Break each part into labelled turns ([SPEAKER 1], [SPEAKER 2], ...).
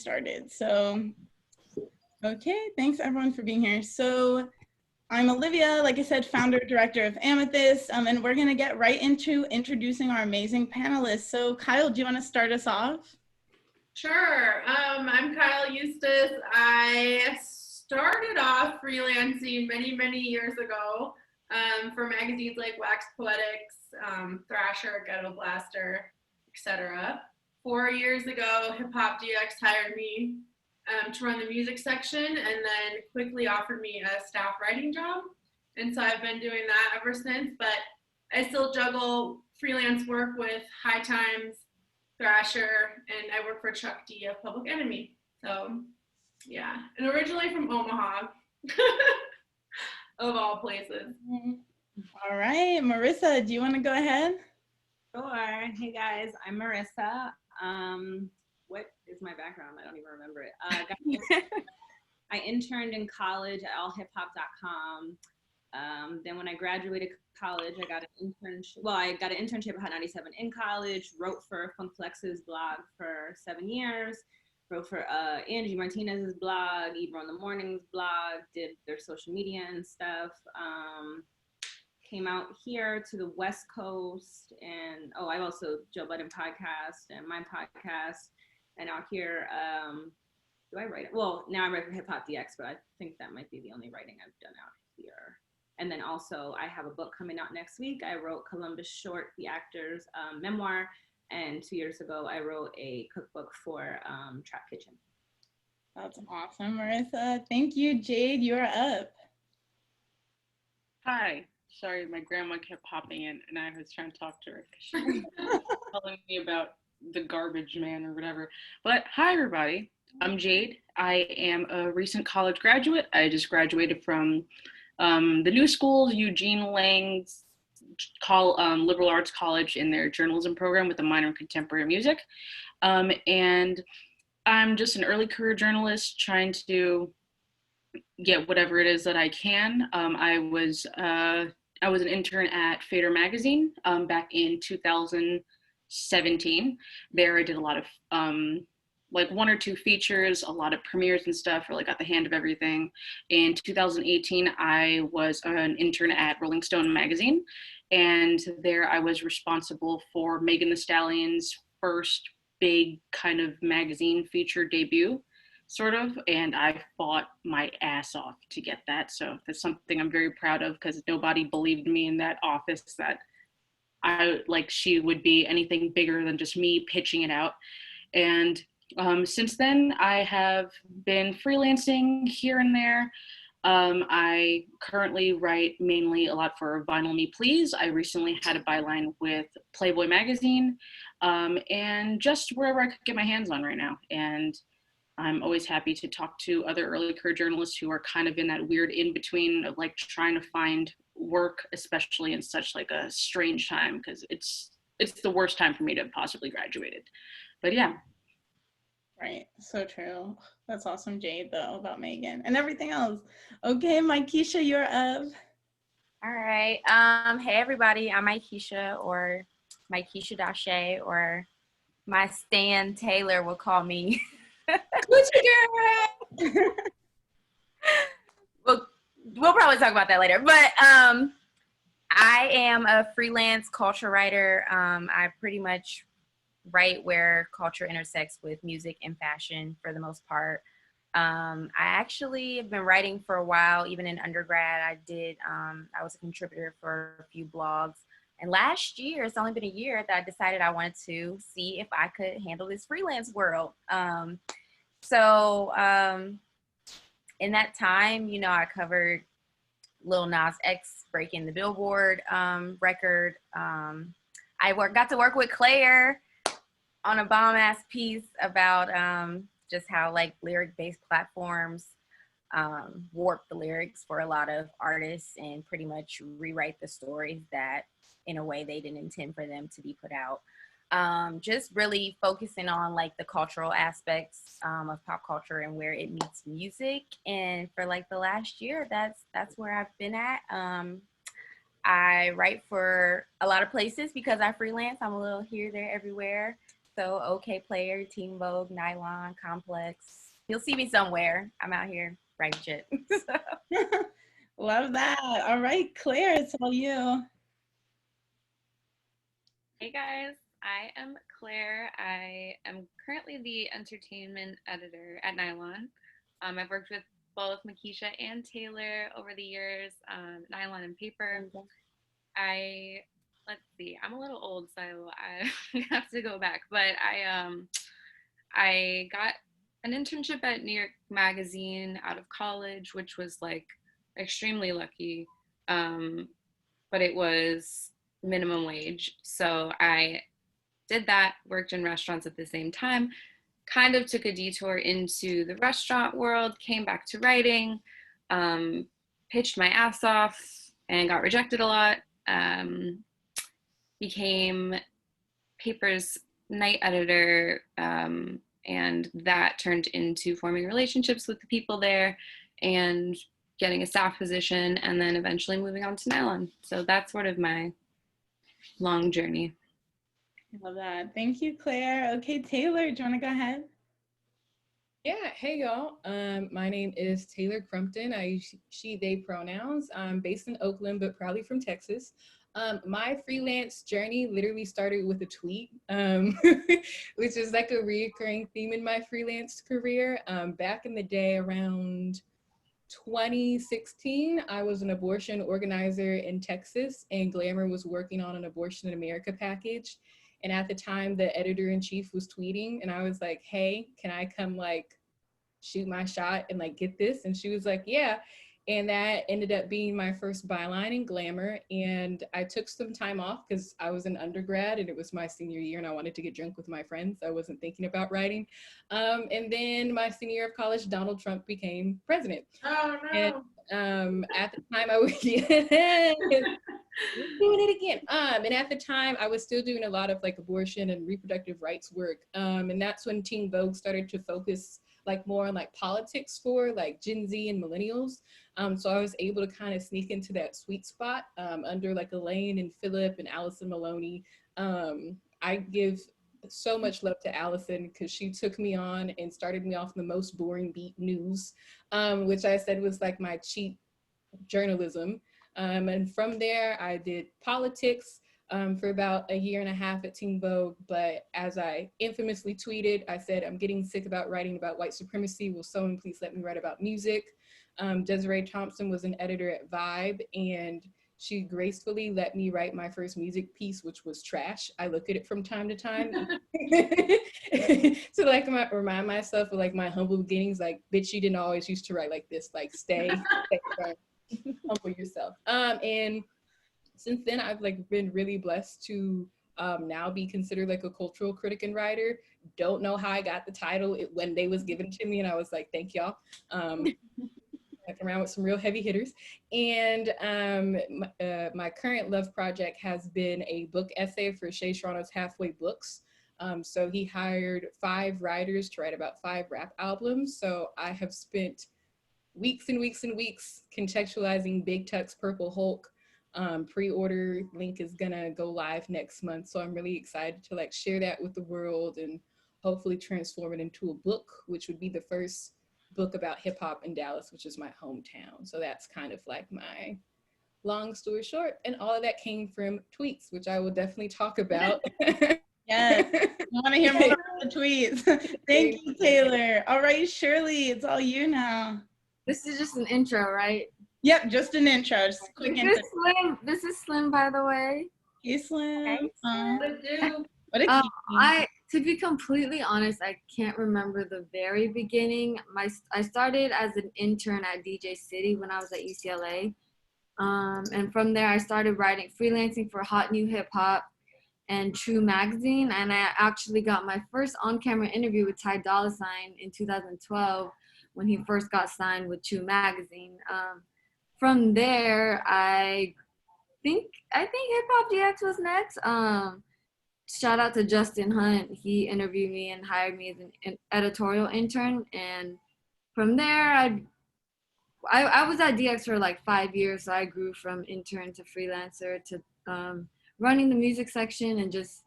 [SPEAKER 1] started. So, okay, thanks everyone for being here. So I'm Olivia, like I said, founder, director of Amethyst, and we're gonna get right into introducing our amazing panelists. So Kyle, do you wanna start us off?
[SPEAKER 2] Sure. I'm Kyle Eustice. I started off freelancing many years ago for magazines like Wax Poetics, Thrasher, Ghetto Blaster, etc. 4 years ago, HipHopDX hired me to run the music section and then quickly offered me a staff writing job. And so I've been doing that ever since, but I still juggle freelance work with High Times, Thrasher, and I work for Chuck D of Public Enemy. So yeah, and originally from Omaha, of all places.
[SPEAKER 1] All right, Marisa, do you want to go ahead?
[SPEAKER 3] Sure. Hey guys, I'm Marisa. What is my background? I don't even remember it. I interned in college at allhiphop.com. Then when I graduated college, I got an internship. Well, I got an internship at Hot 97 in college, wrote for Funflex's blog for 7 years, wrote for Angie Martinez's blog, Eva on the Morning's blog, did their social media and stuff. Came out here to the West Coast, and I also Joe Budden podcast and my podcast, and out here, do I write it? Well, now I write for HipHopDX, but I think that might be the only writing I've done out here. And then also I have a book coming out next week. I wrote Columbus Short, the actor's memoir, and 2 years ago I wrote a cookbook for Trap Kitchen.
[SPEAKER 1] That's awesome, Marisa. Thank you. Jade, you're up.
[SPEAKER 4] Hi. Sorry, my grandma kept popping in and I was trying to talk to her. She was telling me about the garbage man or whatever. But hi, everybody. I'm Jade. I am a recent college graduate. I just graduated from the new school, Eugene Lang's liberal arts college, in their journalism program with a minor in contemporary music. And I'm just an early career journalist trying to get whatever it is that I can. I was an intern at Fader magazine back in 2017. There I did a lot of like 1 or 2 features, a lot of premieres and stuff, really got the hand of everything. In 2018, I was an intern at Rolling Stone magazine, and there I was responsible for Megan Thee Stallion's first big kind of magazine feature debut, sort of, and I fought my ass off to get that. So that's something I'm very proud of, because nobody believed me in that office that she would be anything bigger than just me pitching it out. And since then, I have been freelancing here and there. I currently write mainly a lot for Vinyl Me Please. I recently had a byline with Playboy magazine, and just wherever I could get my hands on right now. And I'm always happy to talk to other early career journalists who are kind of in that weird in-between of like trying to find work, especially in such like a strange time, because it's the worst time for me to have possibly graduated. But yeah.
[SPEAKER 1] Right, so true. That's awesome, Jade, though, about Megan and everything else. Okay, Mikeisha, you're up.
[SPEAKER 5] All right. Hey, everybody. I'm Mikeisha, or Mikeisha Dashe, or my Stan Taylor will call me Gucci Girl. We'll probably talk about that later. But I am a freelance culture writer. I pretty much write where culture intersects with music and fashion for the most part. I actually have been writing for a while, even in undergrad. I was a contributor for a few blogs. And last year, it's only been a year that I decided I wanted to see if I could handle this freelance world. So in that time, I covered Lil Nas X breaking the Billboard record. I got to work with Claire on a bomb-ass piece about just how like lyric-based platforms warp the lyrics for a lot of artists and pretty much rewrite the stories that in a way they didn't intend for them to be put out. Just really focusing on like the cultural aspects of pop culture and where it meets music. And for like the last year, that's where I've been at. I write for a lot of places because I freelance. I'm a little here, there, everywhere. So Okayplayer, Team Vogue, Nylon, Complex. You'll see me somewhere. I'm out here writing shit.
[SPEAKER 1] Love that. All right, Claire, it's all you.
[SPEAKER 4] Hey guys, I am Claire. I am currently the entertainment editor at Nylon. I've worked with both Mikeisha and Taylor over the years, Nylon and paper. Let's see, I'm a little old, so I have to go back, but I got an internship at New York Magazine out of college, which was like extremely lucky, but it was minimum wage. So I did that, worked in restaurants at the same time, kind of took a detour into the restaurant world, came back to writing, pitched my ass off and got rejected a lot. Became paper's night editor, and that turned into forming relationships with the people there and getting a staff position, and then eventually moving on to Nylon. So that's sort of my long journey.
[SPEAKER 1] I love that. Thank you, Claire. Okay, Taylor, do you want to go ahead?
[SPEAKER 6] Yeah, hey y'all. My name is Taylor Crumpton. I use she, they pronouns. I'm based in Oakland, but proudly from Texas. My freelance journey literally started with a tweet, which is like a recurring theme in my freelance career. Back in the day, around 2016, I was an abortion organizer in Texas, and Glamour was working on an Abortion in America package. And at the time, the editor-in-chief was tweeting, and I was like, hey, can I come like shoot my shot and like get this? And she was like, yeah. And that ended up being my first byline in Glamour. And I took some time off because I was an undergrad and it was my senior year and I wanted to get drunk with my friends. I wasn't thinking about writing. And then my senior year of college, Donald Trump became president.
[SPEAKER 2] Oh no.
[SPEAKER 6] And at the time I was doing it again. And at the time I was still doing a lot of like abortion and reproductive rights work. And that's when Teen Vogue started to focus like more on like politics for like Gen Z and millennials. So I was able to kind of sneak into that sweet spot under like Elaine and Philip and Allison Maloney. I give so much love to Allison because she took me on and started me off in the most boring beat news, which I said was like my cheap journalism. And from there I did politics for about a year and a half at Teen Vogue. But as I infamously tweeted, I said, I'm getting sick about writing about white supremacy. Will someone please let me write about music? Desiree Thompson was an editor at Vibe, and she gracefully let me write my first music piece, which was trash. I look at it from time to time to like remind myself of like my humble beginnings. Like, bitch, you didn't always used to write like this. Like, stay firm, humble yourself. And since then, I've like been really blessed to now be considered like a cultural critic and writer. Don't know how I got the title when they was given to me, and I was like, thank y'all. Around with some real heavy hitters. And my current love project has been a book essay for Shea Serrano's Halfway Books. So he hired 5 writers to write about 5 rap albums. So I have spent weeks and weeks and weeks contextualizing Big Tuck's Purple Hulk. Pre-order link is gonna go live next month. So I'm really excited to like share that with the world and hopefully transform it into a book, which would be the first book about hip hop in Dallas, which is my hometown. So that's kind of like my long story short. And all of that came from tweets, which I will definitely talk about.
[SPEAKER 1] Yes, I want to hear more about the tweets. Thank you, Taylor. All right, Shirley, it's all you now.
[SPEAKER 7] This is just an intro, right?
[SPEAKER 1] Yep, just an intro, just a quick intro.
[SPEAKER 7] This is Slim, by the way.
[SPEAKER 1] Hey, Slim.
[SPEAKER 2] What
[SPEAKER 1] What a
[SPEAKER 7] To be completely honest, I can't remember the very beginning. I started as an intern at DJ City when I was at UCLA. And from there, I started freelancing for Hot New Hip Hop and True Magazine. And I actually got my first on-camera interview with Ty Dolla $ign in 2012 when he first got signed with True Magazine. From there, I think HipHopDX was next. Shout out to Justin Hunt. He interviewed me and hired me as an editorial intern. And from there, I was at DX for like 5 years. So I grew from intern to freelancer to running the music section and just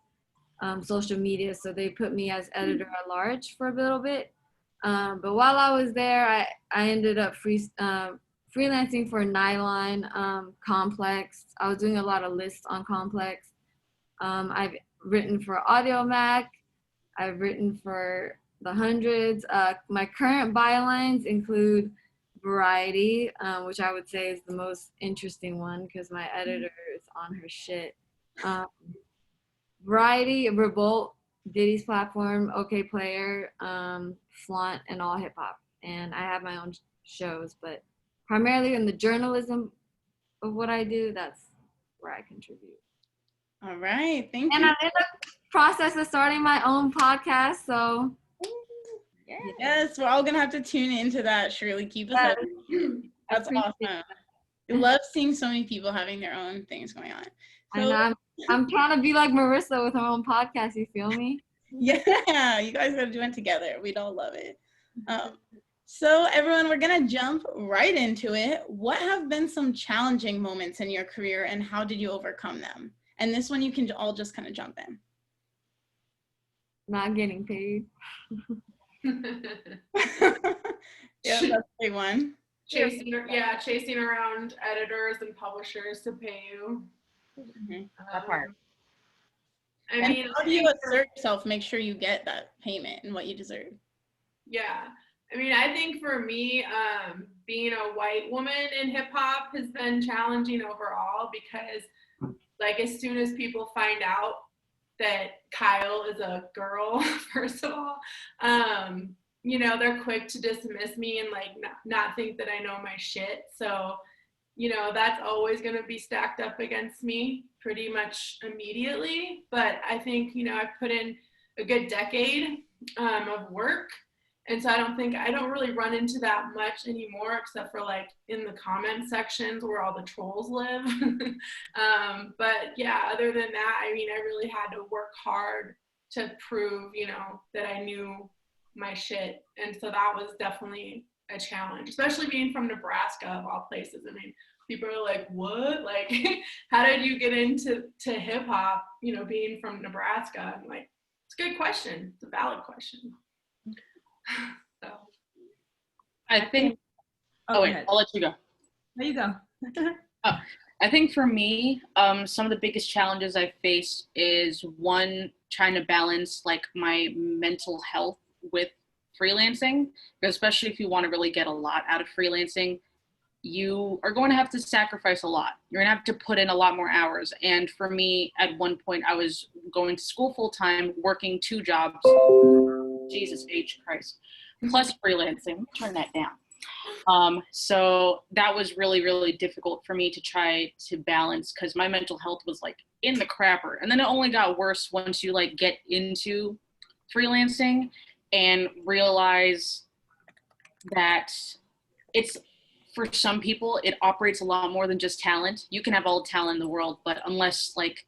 [SPEAKER 7] social media. So they put me as editor at large for a little bit. But while I was there, I ended up freelancing for Nylon, Complex. I was doing a lot of lists on Complex. I've written for Audiomack. I've written for the Hundreds. My current bylines include Variety, which I would say is the most interesting one because my editor is on her shit. Variety, Revolt, Diddy's platform, Okayplayer, Flaunt, and All Hip Hop. And I have my own shows, but primarily in the journalism of what I do, that's where I contribute.
[SPEAKER 1] All right, thank you.
[SPEAKER 7] And I'm in the process of starting my own podcast, so.
[SPEAKER 1] Yes, we're all gonna have to tune into that, Shirley. Keep us up. That's awesome. I love seeing so many people having their own things going on. So,
[SPEAKER 7] And I'm trying to be like Marisa with her own podcast, you feel me?
[SPEAKER 1] yeah, you guys gotta do it together. We'd all love it. So everyone, we're gonna jump right into it. What have been some challenging moments in your career and how did you overcome them? And this one you can all just kind of jump in.
[SPEAKER 7] Not getting paid.
[SPEAKER 1] Yeah, that's a big one.
[SPEAKER 2] Chasing around editors and publishers to pay you.
[SPEAKER 5] That part.
[SPEAKER 2] I mean,
[SPEAKER 1] how do you assert yourself, make sure you get that payment and what you deserve?
[SPEAKER 2] Yeah. I mean, I think for me, being a white woman in hip hop has been challenging overall because, like, as soon as people find out that Kyle is a girl, first of all, you know, they're quick to dismiss me and like not think that I know my shit. So, you know, that's always going to be stacked up against me pretty much immediately. But I think, you know, I've put in a good decade of work. And so I don't really run into that much anymore, except for like in the comment sections where all the trolls live. But yeah, other than that, I mean, I really had to work hard to prove, you know, that I knew my shit. And so that was definitely a challenge, especially being from Nebraska of all places. I mean, people are like, what? Like, how did you get into hip hop, you know, being from Nebraska? I'm like, it's a good question. It's a valid question. So
[SPEAKER 4] I think, wait, I'll let you go.
[SPEAKER 3] There you go.
[SPEAKER 4] I think for me, some of the biggest challenges I face is one, trying to balance like my mental health with freelancing, especially if you want to really get a lot out of freelancing, you are going to have to sacrifice a lot. You're going to have to put in a lot more hours. And for me, at one point, I was going to school full time, working 2 jobs. Jesus H Christ. Plus freelancing. Turn that down. So that was really, really difficult for me to try to balance because my mental health was like in the crapper. And then it only got worse once you like get into freelancing and realize that it's, for some people, it operates a lot more than just talent. You can have all the talent in the world, but unless like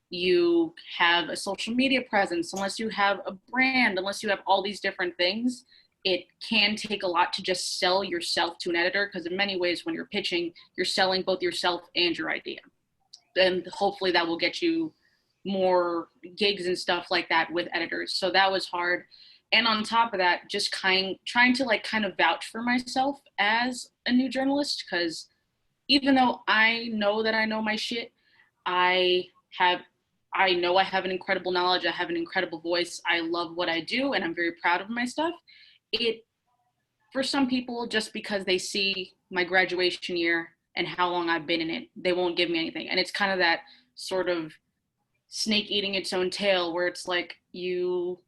[SPEAKER 4] you have a social media presence, unless you have a brand, unless you have all these different things, it can take a lot to just sell yourself to an editor, because in many ways when you're pitching, you're selling both yourself and your idea. And hopefully that will get you more gigs and stuff like that with editors. So that was hard. And on top of that, just trying to like kind of vouch for myself as a new journalist, because even though I know that I know my shit, I know I have an incredible knowledge, I have an incredible voice, I love what I do, and I'm very proud of my stuff. For some people, just because they see my graduation year and how long I've been in it, they won't give me anything. And it's kind of that sort of snake eating its own tail, where it's like you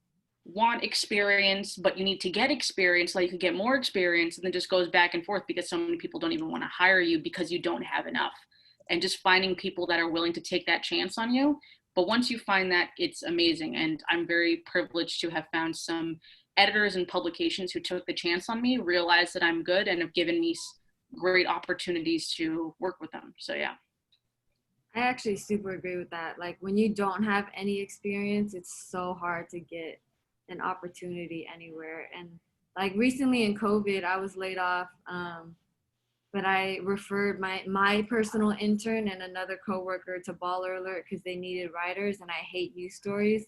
[SPEAKER 4] want experience, but you need to get experience so you can get more experience, and then just goes back and forth because so many people don't even want to hire you because you don't have enough. And just finding people that are willing to take that chance on you. But once you find that, it's amazing. And I'm very privileged to have found some editors and publications who took the chance on me, realized that I'm good, and have given me great opportunities to work with them. So yeah.
[SPEAKER 7] I actually super agree with that. Like when you don't have any experience, it's so hard to get an opportunity anywhere. And like recently in COVID, I was laid off, but I referred my personal intern and another coworker to Baller Alert because they needed writers, and I hate news stories.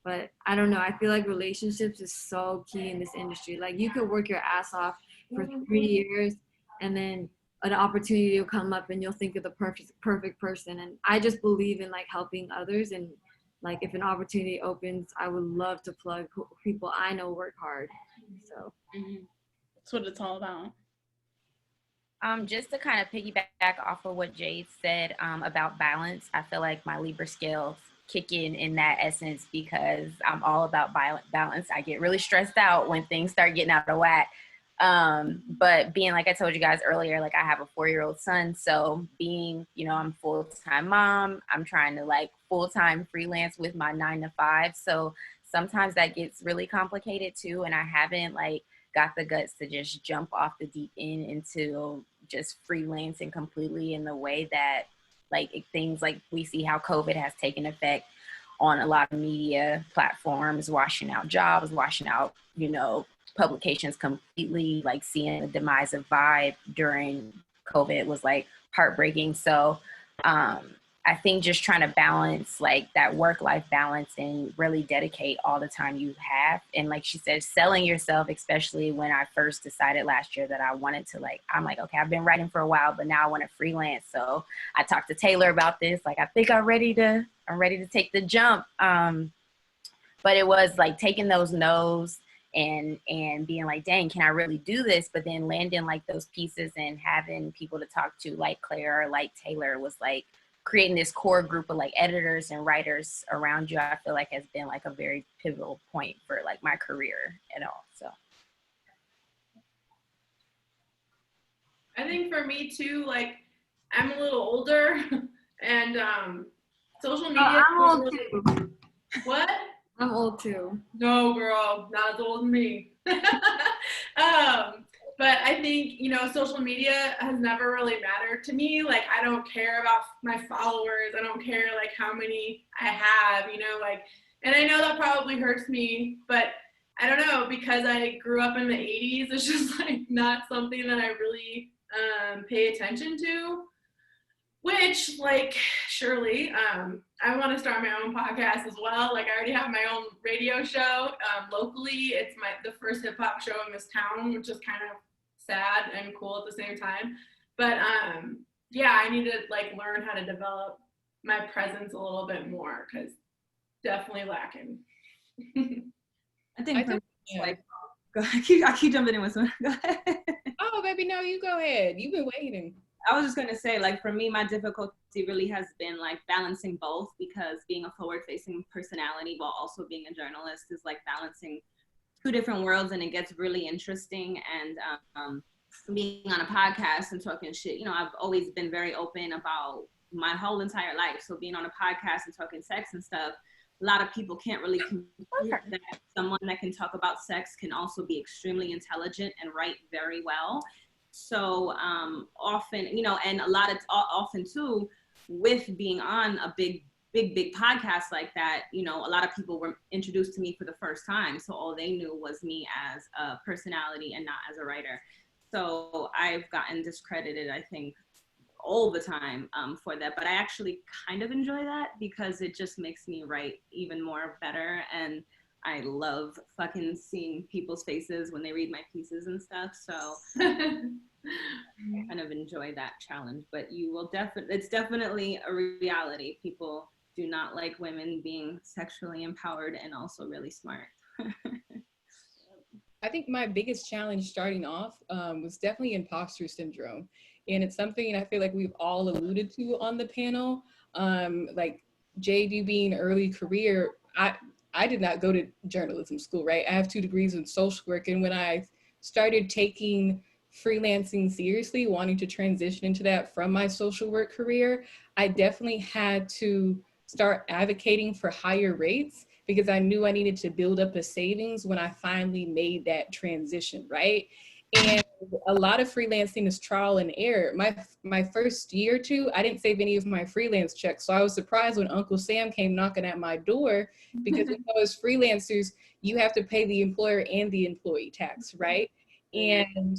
[SPEAKER 7] But I don't know. I feel like relationships is so key in this industry. Like you could work your ass off for 3 years and then an opportunity will come up and you'll think of the perfect person. And I just believe in like helping others, and like if an opportunity opens, I would love to plug people I know work hard. So
[SPEAKER 1] that's what it's all about.
[SPEAKER 5] Just to kind of piggyback off of what Jade said about balance, I feel like my Libra scales kick in that essence because I'm all about balance. I get really stressed out when things start getting out of whack. But being, like I told you guys earlier, like I have a 4-year-old son, so being, you know, I'm full-time mom, I'm trying to like full-time freelance with my 9 to 5. So sometimes that gets really complicated too. And I haven't like got the guts to just jump off the deep end into just freelancing completely in the way that like things like we see how COVID has taken effect on a lot of media platforms, washing out jobs, washing out, you know, publications completely, like seeing the demise of Vibe during COVID was like heartbreaking. So I think just trying to balance like that work-life balance and really dedicate all the time you have. And like she said, selling yourself, especially when I first decided last year that I wanted to like, I'm like, okay, I've been writing for a while, but now I want to freelance. So I talked to Taylor about this. Like, I think I'm ready to take the jump. But it was like taking those no's and being like, dang, can I really do this? But then landing like those pieces and having people to talk to like Claire or like Taylor was like creating this core group of like editors and writers around you. I feel like has been like a very pivotal point for like my career and all. So
[SPEAKER 2] I think for me too, like I'm a little older and social media.
[SPEAKER 7] I'm old too.
[SPEAKER 2] What?
[SPEAKER 7] I'm old too.
[SPEAKER 2] No, girl, not as old as me. But I think, you know, social media has never really mattered to me. Like, I don't care about my followers. I don't care, like, how many I have, you know, like, and I know that probably hurts me, but I don't know, because I grew up in the 80s, it's just, like, not something that I really pay attention to. Which, like, Shirley, I want to start my own podcast as well. Like, I already have my own radio show locally. It's the first hip hop show in this town, which is kind of sad and cool at the same time. But yeah, I need to like learn how to develop my presence a little bit more because definitely lacking.
[SPEAKER 3] I think like, I keep jumping in with someone. Go ahead.
[SPEAKER 6] Oh, baby, no, you go ahead. You've been waiting.
[SPEAKER 3] I was just going to say, like, for me, my difficulty really has been, like, balancing both because being a forward-facing personality while also being a journalist is, like, balancing two different worlds, and it gets really interesting. And being on a podcast and talking shit, you know, I've always been very open about my whole entire life. So being on a podcast and talking sex and stuff, a lot of people can't really compute that someone that can talk about sex can also be extremely intelligent and write very well. So often, you know, and often too, with being on a big podcast like that, you know, a lot of people were introduced to me for the first time. So all they knew was me as a personality and not as a writer. So I've gotten discredited, I think, all the time for that. But I actually kind of enjoy that because it just makes me write even more better. And I love fucking seeing people's faces when they read my pieces and stuff. So I kind of enjoy that challenge, but you will it's definitely a reality. People do not like women being sexually empowered and also really smart.
[SPEAKER 6] I think my biggest challenge starting off was definitely imposter syndrome. And it's something I feel like we've all alluded to on the panel. Like Jade, you being early career, I did not go to journalism school, right? I have 2 degrees in social work. And when I started taking freelancing seriously, wanting to transition into that from my social work career, I definitely had to start advocating for higher rates because I knew I needed to build up a savings when I finally made that transition, right? And a lot of freelancing is trial and error. My first year or 2, I didn't save any of my freelance checks. So I was surprised when Uncle Sam came knocking at my door because you know, as freelancers, you have to pay the employer and the employee tax, right? And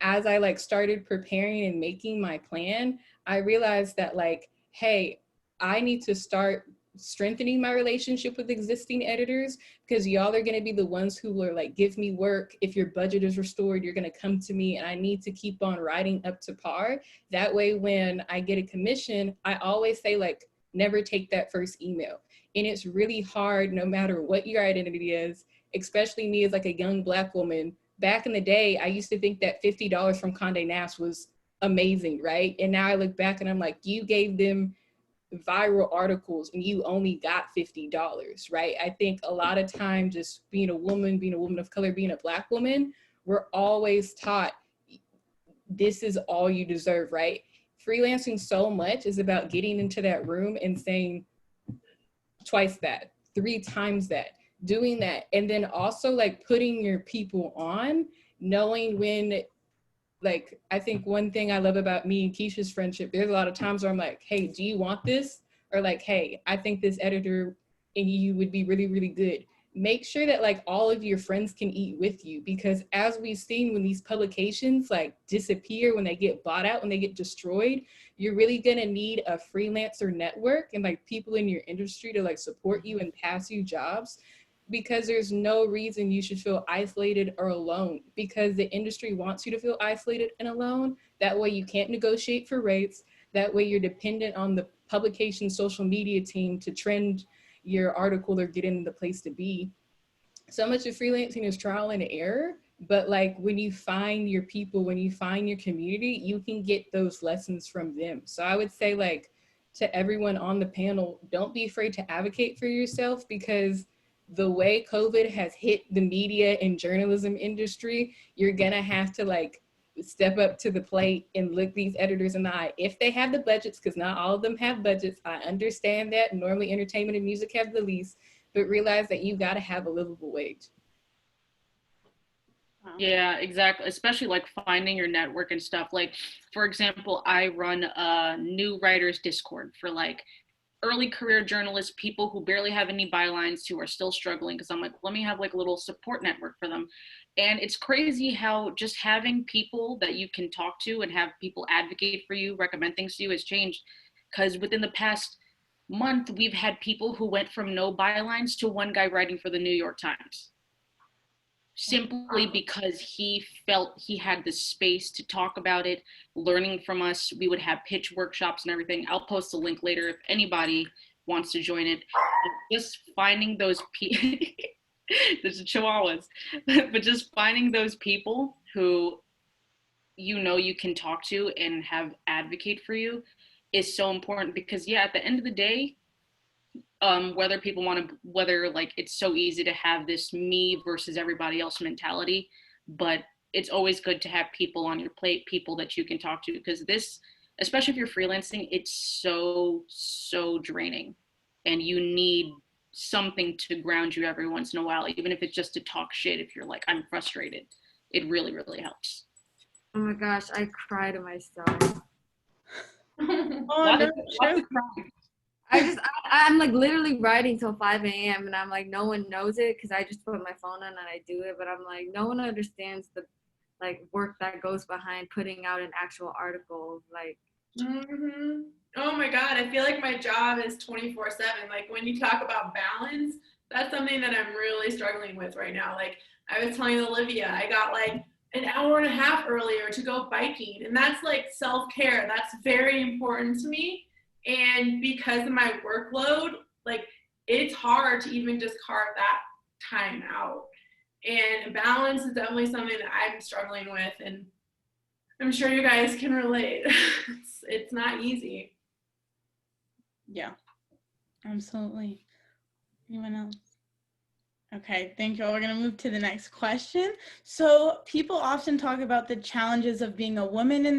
[SPEAKER 6] as I like started preparing and making my plan, I realized that like, hey, I need to start strengthening my relationship with existing editors, because y'all are going to be the ones who are like, give me work. If your budget is restored, you're going to come to me, and I need to keep on writing up to par. That way, when I get a commission, I always say like, never take that first email. And it's really hard, no matter what your identity is, especially me as like a young Black woman. Back in the day, I used to think that $50 from Condé Nast was amazing, right? And now I look back and I'm like, you gave them viral articles and you only got $50, right? I think a lot of times, just being a woman of color, being a Black woman, we're always taught this is all you deserve, right? Freelancing so much is about getting into that room and saying twice that, 3 times that, doing that. And then also like putting your people on, knowing when, like, I think one thing I love about me and Keisha's friendship, there's a lot of times where I'm like, hey, do you want this? Or like, hey, I think this editor and you would be really, really good. Make sure that like all of your friends can eat with you, because as we've seen, when these publications like disappear, when they get bought out, when they get destroyed, you're really gonna need a freelancer network and like people in your industry to like support you and pass you jobs, because there's no reason you should feel isolated or alone, because the industry wants you to feel isolated and alone. That way you can't negotiate for rates. That way you're dependent on the publication social media team to trend your article or get in the place to be. So much of freelancing is trial and error, but like when you find your people, when you find your community, you can get those lessons from them. So I would say like to everyone on the panel, don't be afraid to advocate for yourself, because the way COVID has hit the media and journalism industry, you're gonna have to like step up to the plate and look these editors in the eye if they have the budgets, because not all of them have budgets. I understand that. Normally entertainment and music have the least, but realize that you gotta have a livable wage.
[SPEAKER 4] Yeah, exactly. Especially like finding your network and stuff. Like, for example, I run a new writers Discord for like early career journalists, people who barely have any bylines, who are still struggling, because I'm like, let me have like a little support network for them. And it's crazy how just having people that you can talk to and have people advocate for you, recommend things to you, has changed. Because within the past month, we've had people who went from no bylines to one guy writing for the New York Times, simply because he felt he had the space to talk about it, learning from us. We would have pitch workshops and everything. I'll post a link later if anybody wants to join it. Just finding those people, there's the chihuahuas, but just finding those people who you know you can talk to and have advocate for you is so important. Because yeah, at the end of the day, whether people want to, whether like it's so easy to have this me versus everybody else mentality, but it's always good to have people on your plate, people that you can talk to, because this, especially if you're freelancing, it's so draining, and you need something to ground you every once in a while, even if it's just to talk shit. If you're like, I'm frustrated, it really helps.
[SPEAKER 7] Oh my gosh, I cry to myself.
[SPEAKER 1] Oh, no, sure.
[SPEAKER 7] I'm like literally writing till 5 a.m. and I'm like, no one knows it because I just put my phone on and I do it, but I'm like, no one understands the like work that goes behind putting out an actual article. Like,
[SPEAKER 2] Oh my God, I feel like my job is 24/7. Like when you talk about balance, that's something that I'm really struggling with right now. Like I was telling Olivia, I got like an hour and a half earlier to go biking, and that's like self-care. That's very important to me. And because of my workload, like it's hard to even just carve that time out. And balance is definitely something that I'm struggling with, and I'm sure you guys can relate. It's not easy.
[SPEAKER 1] Yeah, absolutely. Anyone else? Okay, thank you all. We're going to move to the next question. So people often talk about the challenges of being a woman in